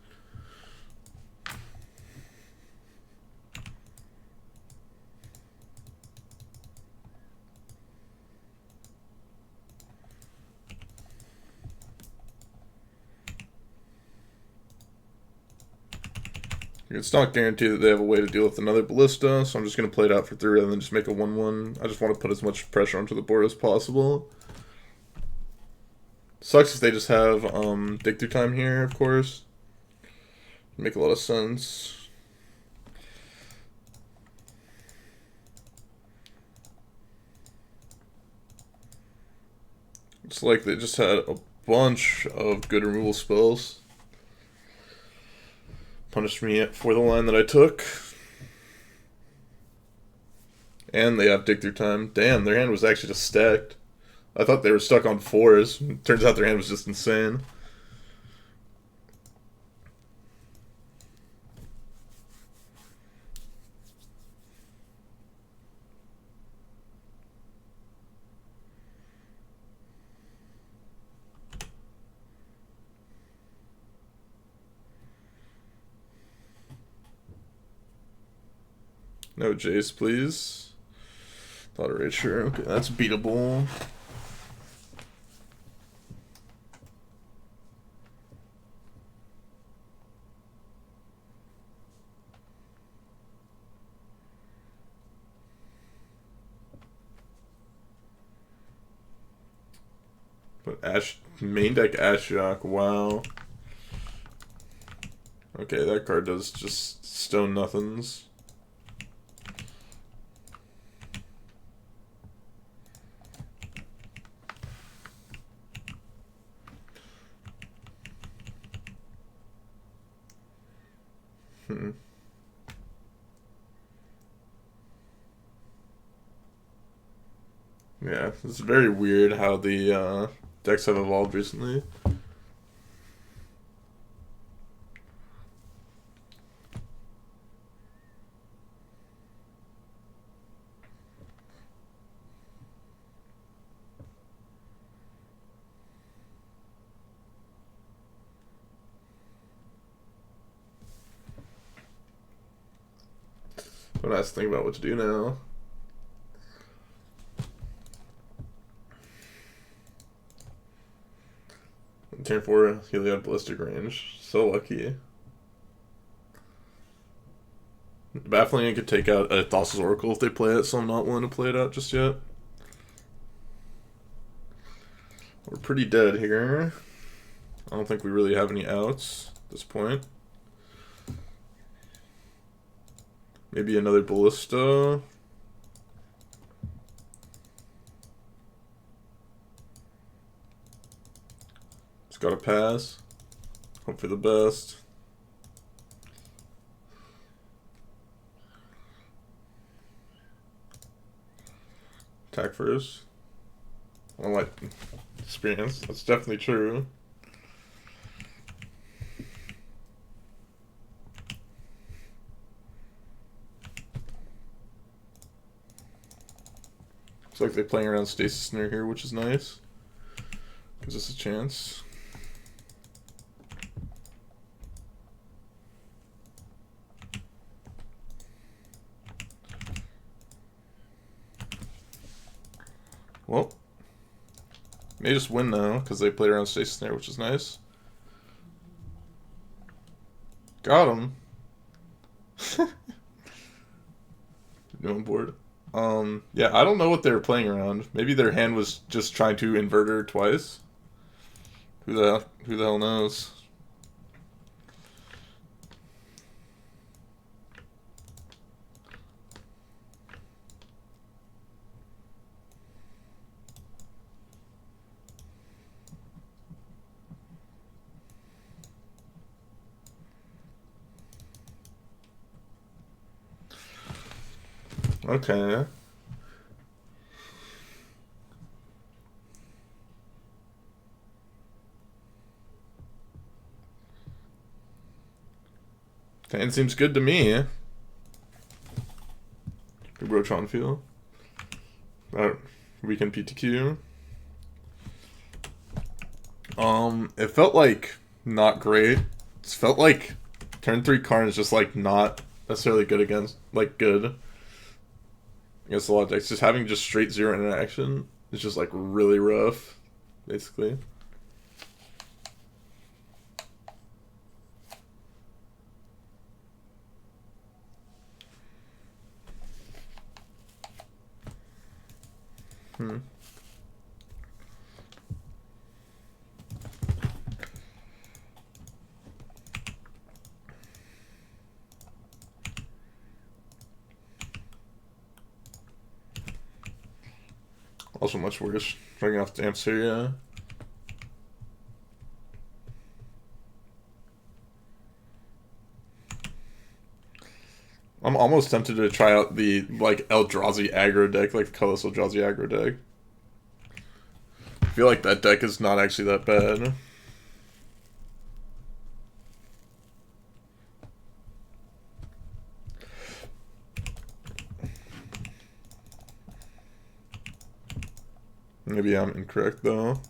It's not guaranteed that they have a way to deal with another Ballista, so I'm just going to play it out for 3 rather than just make a 1-1. I just want to put as much pressure onto the board as possible. Sucks if they just have Dig Through Time here, of course. Make a lot of sense. It's like they just had a bunch of good removal spells. Punished me for the line that I took. And they have Dig Through Time. Damn, their hand was actually just stacked. I thought they were stuck on 4s. Turns out their hand was just insane. No Jace, please. Thought erasure. Okay, that's beatable. But main deck Ashiok, wow. Okay, that card does just stone nothings. Yeah, it's very weird how the decks have evolved recently. When I have to think about what to do now. Turn 4, Heliod Ballistic Range. So lucky. Baffling could take out a Thassa's Oracle if they play it, so I'm not willing to play it out just yet. We're pretty dead here. I don't think we really have any outs at this point. Maybe another Ballista. It's gotta pass. Hope for the best. Attack first. I like experience. That's definitely true. Looks like they're playing around Stasis Snare here, which is nice. Gives us a chance. Well, may just win now because they played around Stasis Snare, which is nice. Got him. No on board. Yeah, I don't know what they were playing around. Maybe their hand was just trying to Inverter twice. Who the hell knows? Okay. Fan seems good to me. Good Rotron feel. Weekend PTQ. It felt like not great. It felt like turn 3 Karn is just like not necessarily good against good against a lot of decks. Just having just straight 0 interaction is just like really rough, basically. Also much worse. Dragging off damn Syria. I'm almost tempted to try out the Eldrazi aggro deck, like the colorless Eldrazi aggro deck. I feel like that deck is not actually that bad. Maybe I'm incorrect though.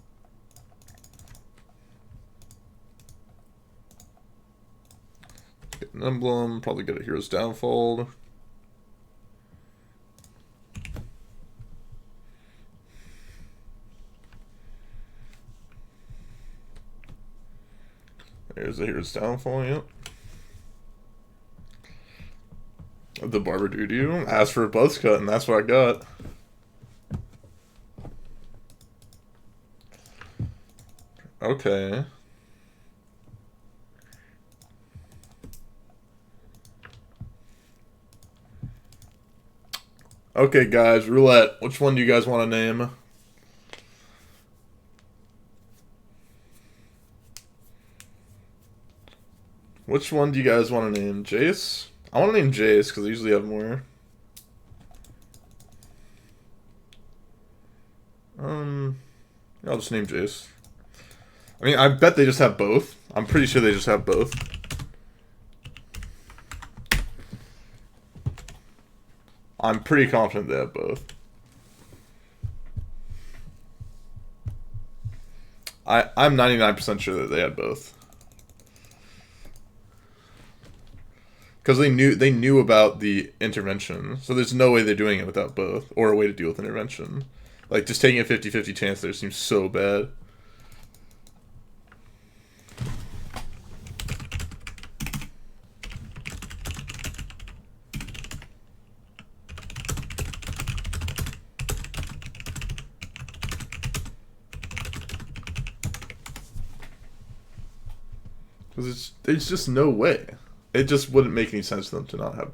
Get an emblem, probably get a Hero's Downfall. There's a Hero's Downfall, yep. The Barber Doo-Doo. Asked for a buzz cut, and that's what I got. Okay. Okay, guys, roulette. Which one do you guys want to name? Which one do you guys want to name? Jace? I want to name Jace because I usually have more. I'll just name Jace. I mean, I bet they just have both. I'm pretty sure they just have both. I'm pretty confident they have both. I'm 99% sure that they had both. Because they knew about the intervention, so there's no way they're doing it without both, or a way to deal with intervention. Like, just taking a 50-50 chance there seems so bad. Because there's just no way. It just wouldn't make any sense for them to not have.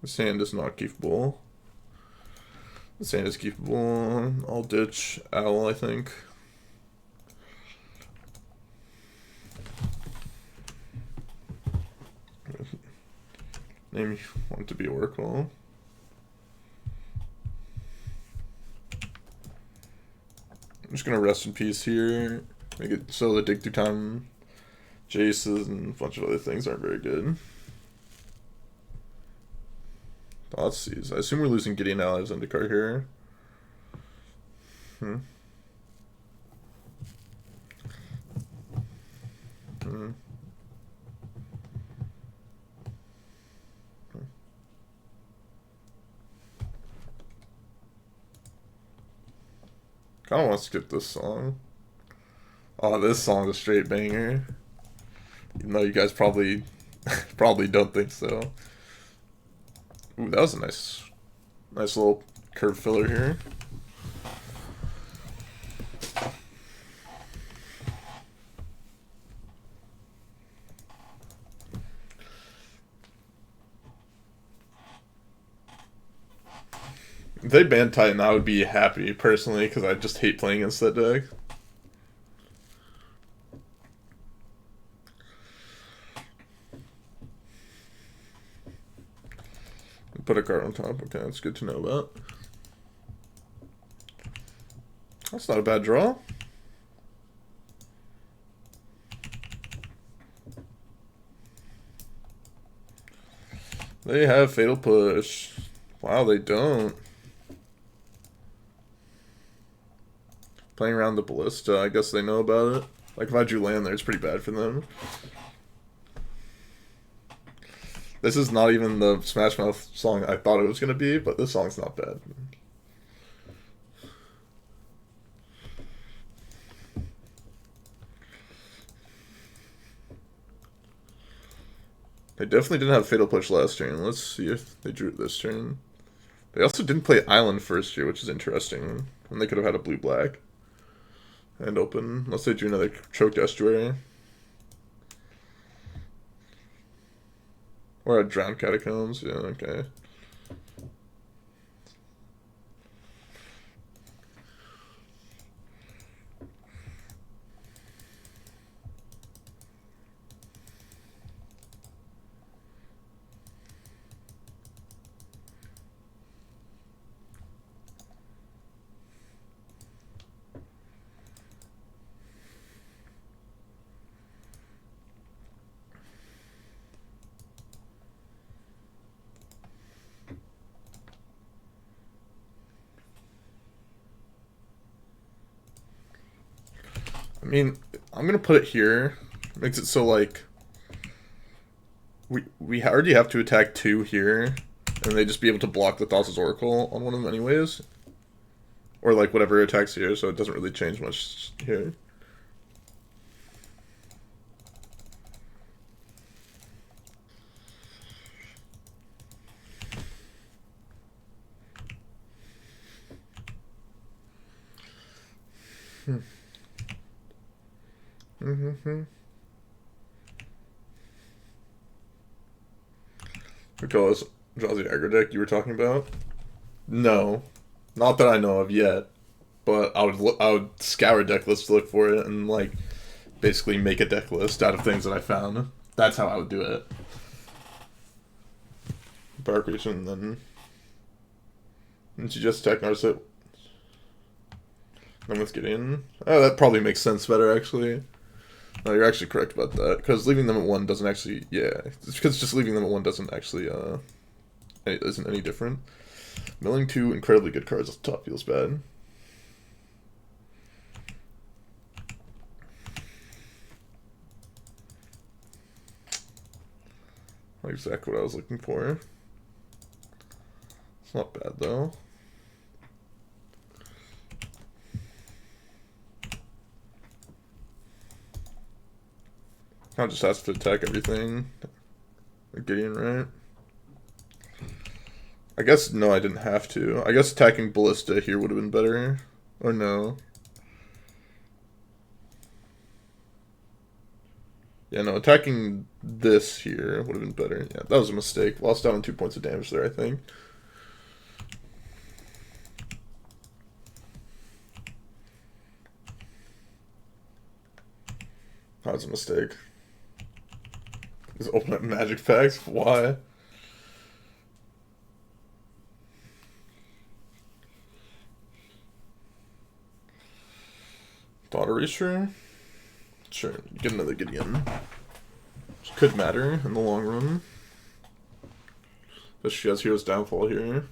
The sand is not keepable. The sand is keepable. I'll ditch Owl, I think. Name you want it to be Oracle. I'm just gonna rest in peace here. Make it so the dig through time Jaces and a bunch of other things aren't very good. Thoughtseize. I assume we're losing Gideon Allies into card here. Kind of want to skip this song. Oh, this song's a straight banger. Even though you guys probably don't think so. Ooh, that was a nice little curve filler here. If they banned Titan, I would be happy, personally, because I just hate playing against that deck. Put a card on top. Okay, that's good to know about. That's not a bad draw. They have Fatal Push. Wow, they don't. Playing around the Ballista, I guess they know about it. Like, if I drew land there, it's pretty bad for them. This is not even the Smash Mouth song I thought it was going to be, but this song's not bad. They definitely didn't have Fatal Push last turn. Let's see if they drew it this turn. They also didn't play Island first year, which is interesting. And they could have had a blue-black. And open, unless they drew another Choked Estuary. Or a Drowned Catacombs, yeah, okay. I mean, I'm gonna put it here. Makes it so like we already have to attack 2 here, and they just be able to block the Thassa's Oracle on one of them anyways, or like whatever attacks here. So it doesn't really change much here. Because draws the aggro deck you were talking about? No, not that I know of yet. But I would scour a deck list to look for it and like basically make a deck list out of things that I found. That's how I would do it. Power creation, then didn't you just attack Narset? Then let's get in. Oh, that probably makes sense better actually. No, you're actually correct about that, because leaving them at 1 doesn't actually, yeah, it's because just leaving them at 1 doesn't actually, isn't any different. Milling 2 incredibly good cards off the top feels bad. Exactly what I was looking for. It's not bad though. I'll just ask to attack everything. Gideon, right? I guess, no, I didn't have to. I guess attacking Ballista here would have been better. Or no. Yeah, no, attacking this here would have been better. Yeah, that was a mistake. Lost out on 2 points of damage there, I think. That was a mistake. Just open up magic packs? Why? Thought Eraser? Sure, get another Gideon. Which could matter in the long run. But she has Hero's Downfall here.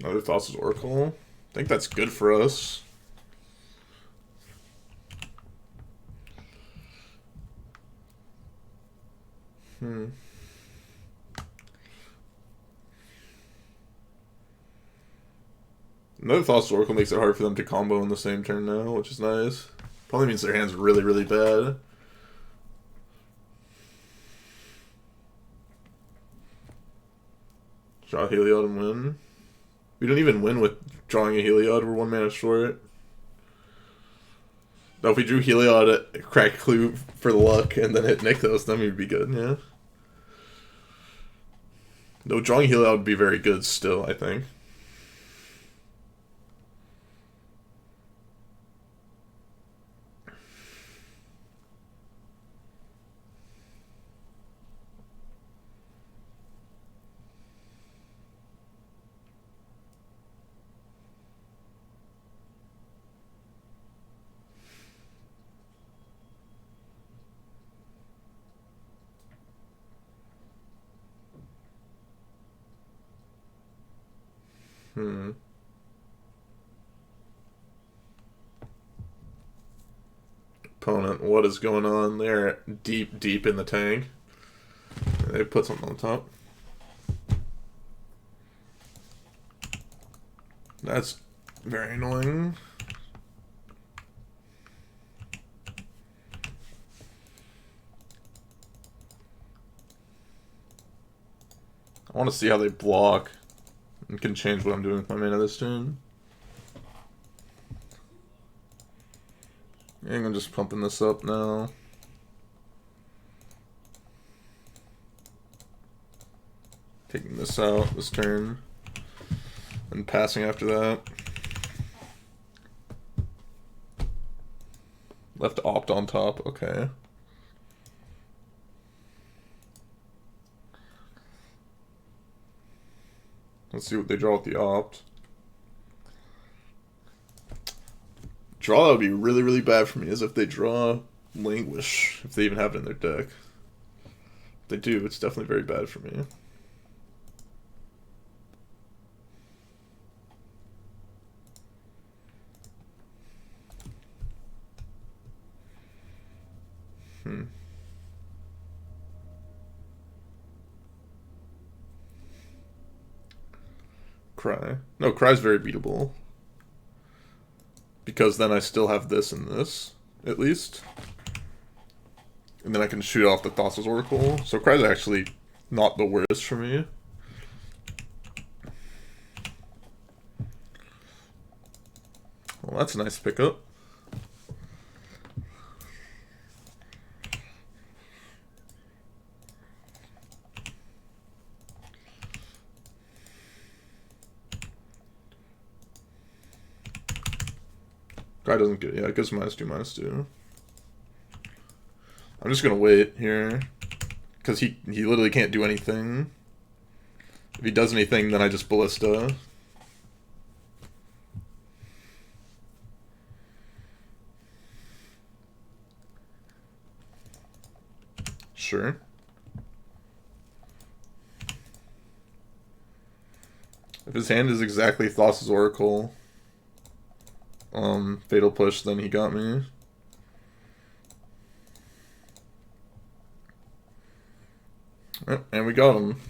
Another Thassa's Oracle. I think that's good for us. Another Thassa's Oracle makes it hard for them to combo in the same turn now, which is nice. Probably means their hand's really, really bad. Draw Heliod and win. We don't even win with drawing a Heliod. We're 1 mana short. Now if we drew Heliod at Crack Clue for the luck and then hit Nykthos, then we'd be good, yeah. Though drawing Heliod would be very good still, I think. Opponent, what is going on? They're deep, deep in the tank. They put something on top. That's very annoying. I want to see how they block and can change what I'm doing with my mana this turn. I think I'm just pumping this up now. Taking this out this turn. And passing after that. Left opt on top, okay. Let's see what they draw with the opt. Draw that would be really, really bad for me is if they draw Languish, if they even have it in their deck. If they do, it's definitely very bad for me. Cry. No, Cry's very beatable. Because then I still have this and this, at least. And then I can shoot off the Thassa's Oracle. So Cry's actually not the worst for me. Well, that's a nice pickup. Guy doesn't get, yeah, it goes -2, -2. I'm just gonna wait here. Because he literally can't do anything. If he does anything, then I just Ballista. Sure. If his hand is exactly Thassa's Oracle, Fatal Push, then he got me. And we got him.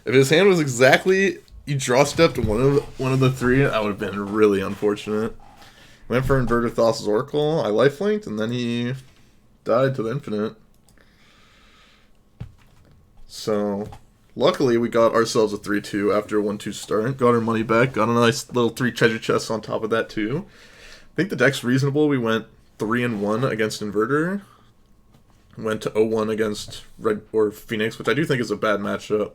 If his hand was exactly, you draw stepped one of the three, that would have been really unfortunate. Went for Inverter Thassa's Oracle, I lifelinked, and then he died to the infinite. So, luckily we got ourselves a 3-2 after a 1-2 start. Got our money back, got a nice little 3 treasure chests on top of that too. I think the deck's reasonable. We went 3-1 against Inverter. Went to 0-1 against Red or Phoenix, which I do think is a bad matchup.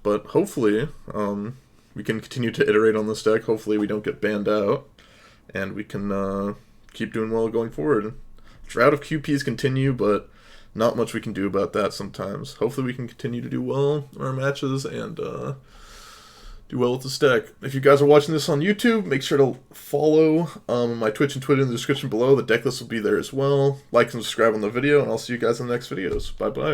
But hopefully, we can continue to iterate on this deck. Hopefully we don't get banned out, and we can keep doing well going forward. Drought of QPs continue, but not much we can do about that sometimes. Hopefully we can continue to do well in our matches and do well with this deck. If you guys are watching this on YouTube, make sure to follow my Twitch and Twitter in the description below. The deck list will be there as well. Like and subscribe on the video, and I'll see you guys in the next videos. Bye-bye.